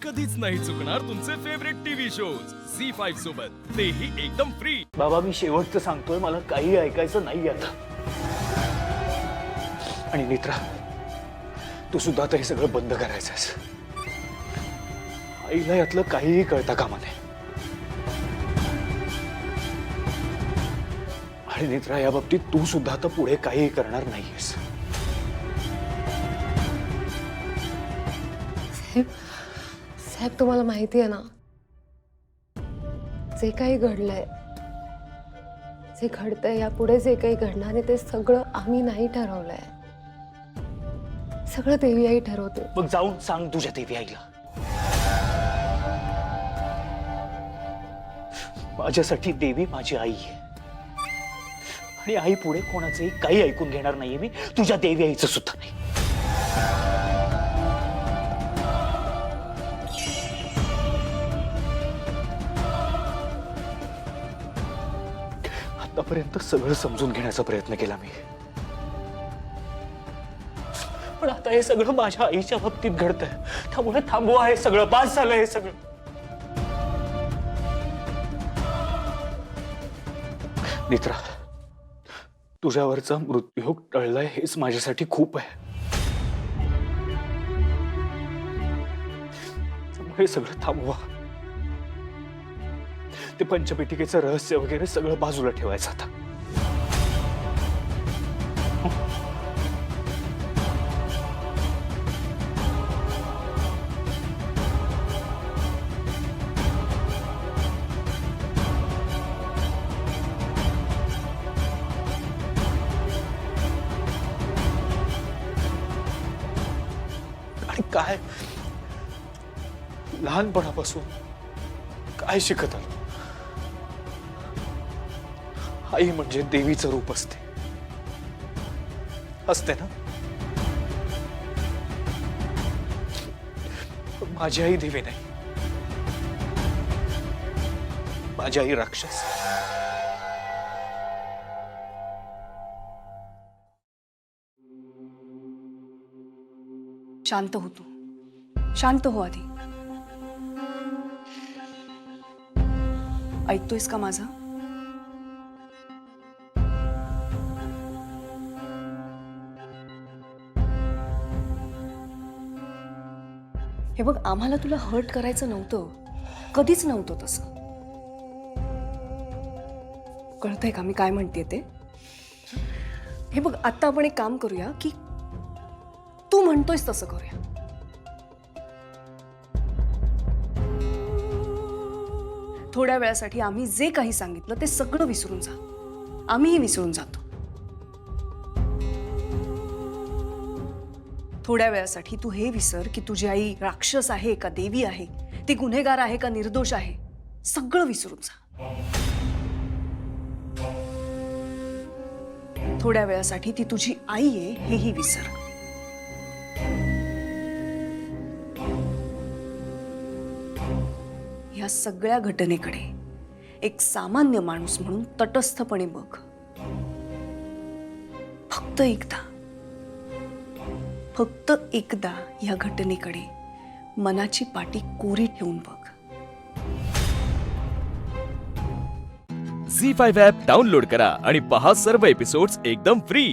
कधीच नाही चुकणार तुमचे फेवरेट टीव्ही शोज झी5 सोबत, तेही एकदम फ्री। बाबा मी शेवटचं सांगतोय, मला काही ऐकायचं नाही आता। आणि मित्रा, तू सुद्धा आता हे सगळं बंद करायचंस। आईला यातलं काहीही कळता कामा नये। आणि मित्रा, या बाबतीत तू सुद्धा आता पुढे काहीही करणार नाहीयेस। साहेब, तुम्हाला माहिती आहे ना, जे काही घडलंय, जे घडतंय, यापुढे जे काही घडणार आहे ते सगळं आम्ही नाही ठरवलंय, सगळं देवी आई ठरवते। मग जाऊन सांग तुझ्या देवी आईला, माझ्यासाठी देवी माझी आई आहे आणि आई पुढे कोणाचंही काही ऐकून घेणार नाहीये मी, तुझ्या देवी आईचं सुद्धा नाही। आतापर्यंत सगळं समजून घेण्याचा प्रयत्न केला मी, पण आता हे सगळं माझ्या आईच्या बाबतीत घडतंय, त्यामुळे थांबवा हे सगळं, बास झालं हे सगळं। मित्रा, तुझ्यावरचा मृत्यूयोग टळलाय हेच माझ्यासाठी खूप आहे। हे सगळं थांबवा, ते पंचपेटिकेचं रहस्य वगैरे सगळं बाजूला ठेवायचं आता। आणि काय लहानपणापासून काय शिकत आलो, आई म्हणजे देवीचं रूप असते, असते ना? पण माझी आई देवी नाही, माझी आई राक्षस। शांत हो तू, शांत हो आधी। ऐकतोयस का माझं? हे बघ, आम्हाला तुला हर्ट करायचं नव्हतं, कधीच नव्हतं तसं, कळतंय का मी काय म्हणते ते? हे बघ, आता आपण एक काम करूया की तू म्हणतोयस तसं करूया। थोड्या वेळासाठी आम्ही जे काही सांगितलं ते सगळं विसरून जा, आम्हीही विसरून जातो। थोड्या वेळासाठी तू हे विसर की तुझी आई राक्षस आहे का देवी आहे, ती गुन्हेगार आहे का निर्दोष आहे, सगळं विसरून जा। थोड्या वेळासाठी ती तुझी आई आहे हेही विसर। या सगळ्या घटनेकडे एक सामान्य माणूस म्हणून तटस्थपणे बघ। फक्त एकदा या घटनेकडे मनाची पाटी कोरी ठेवून बघ। झी5 ॲप डाउनलोड करा आणि पहा सर्व एपिसोड्स एकदम फ्री।